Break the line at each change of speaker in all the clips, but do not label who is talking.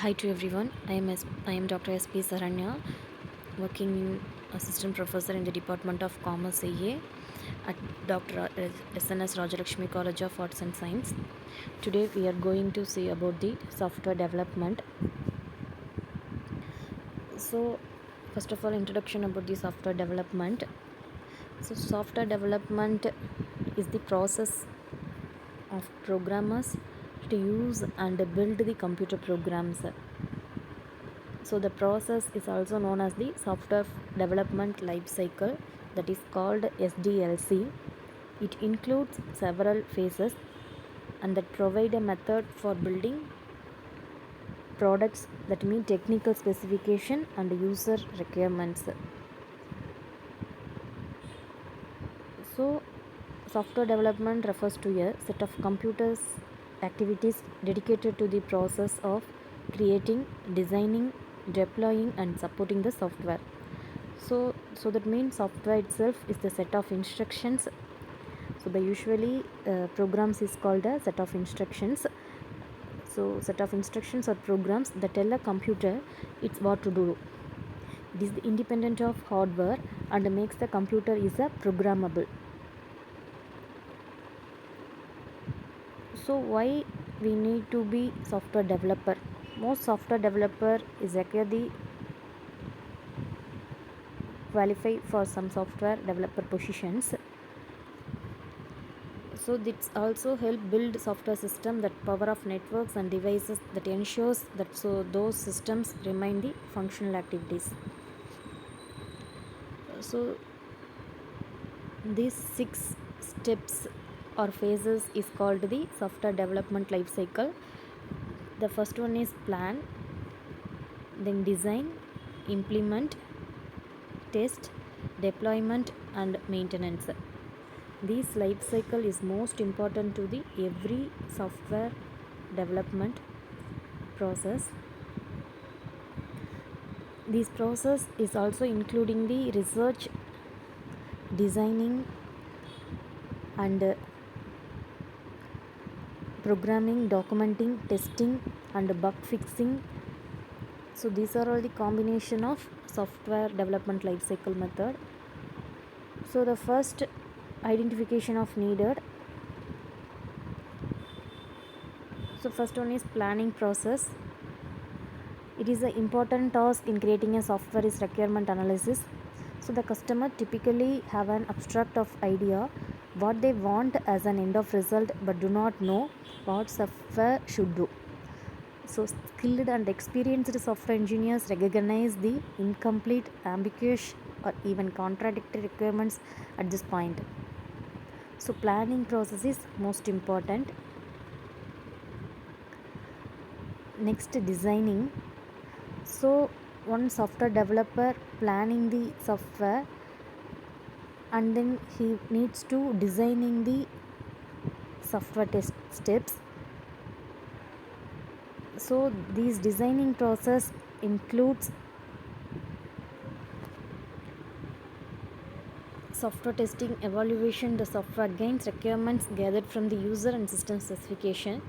Hi to everyone. I am Dr. S.P. Saranya, working assistant professor in the Department of Commerce CA at Dr. SNS Rajalakshmi College of Arts and Science. Today we are going to see about the software development. So, first of all, introduction about the software development. So, software development is the process of programmers to use and build the computer programs. So the process is also known as the software development life cycle, that is called SDLC. It includes several phases and that provide a method for building products that meet technical specification and user requirements. So software development refers to a set of computers activities dedicated to the process of creating, designing, deploying and supporting the software. So that means software itself is the set of instructions. So the usually programs is called a set of instructions. So set of instructions or programs that tell a computer it's what to do. It is independent of hardware and makes the computer is a programmable. So why we need to be software developer? Most software developer is actually qualify for some software developer positions. So this also help build software system that power of networks and devices that ensures that so those systems remain the functional activities. So these 6 steps or phases is called the software development life cycle. The first one is plan, then design, implement, test, deployment and maintenance. This life cycle is most important to the every software development process. This process is also including the research, designing and programming, documenting, testing and bug fixing. So these are all the combination of software development life cycle method. So the first, identification of needed. So first one is planning process. It is an important task in creating a software is requirement analysis. So the customer typically have an abstract of idea what they want as an end of result but do not know what software should do. So skilled and experienced software engineers recognize the incomplete, ambiguous or even contradictory requirements at this point. So planning process is most important. Next, designing. So one software developer planning the software and then he needs to designing the software test steps. So this designing process includes software testing, evaluation the software gains requirements gathered from the user and system specification.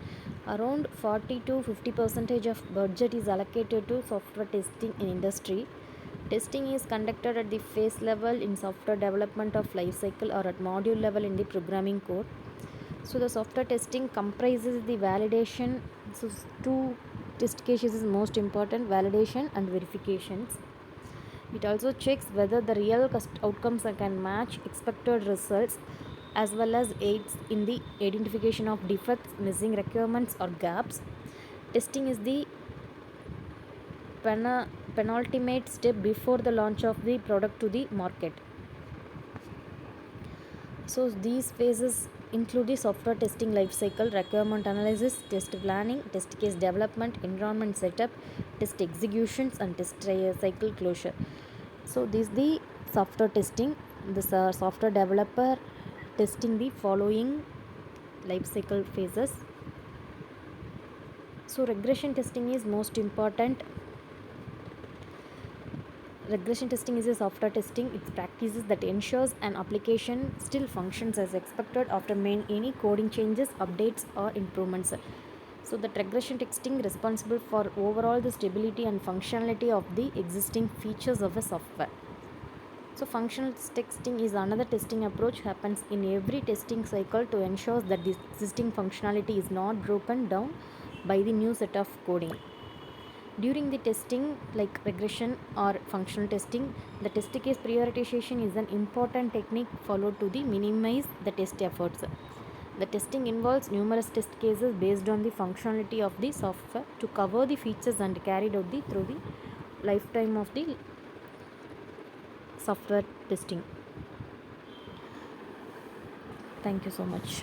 Around 40 to 50% of budget is allocated to software testing in industry. Testing is conducted at the phase level in software development of life cycle or at module level in the programming code. So the software testing comprises the validation. So two test cases is most important: validation and verifications. It also checks whether the real outcomes can match expected results, as well as aids in the identification of defects, missing requirements or gaps. Testing is the penultimate step before the launch of the product to the market. So these phases include the software testing life cycle: requirement analysis, test planning, test case development, environment setup, test executions and test cycle closure. So this is the software testing. This software developer testing the following life cycle phases. So regression testing is most important. Regression testing is a software testing. It practices that ensures an application still functions as expected after any coding changes, updates or improvements. So that regression testing responsible for overall the stability and functionality of the existing features of a software. So functional testing is another testing approach happens in every testing cycle to ensure that the existing functionality is not broken down by the new set of coding. During the testing like regression or functional testing, the test case prioritization is an important technique followed to the minimize the test efforts. The testing involves numerous test cases based on the functionality of the software to cover the features and carried out through the lifetime of the software testing. Thank you so much.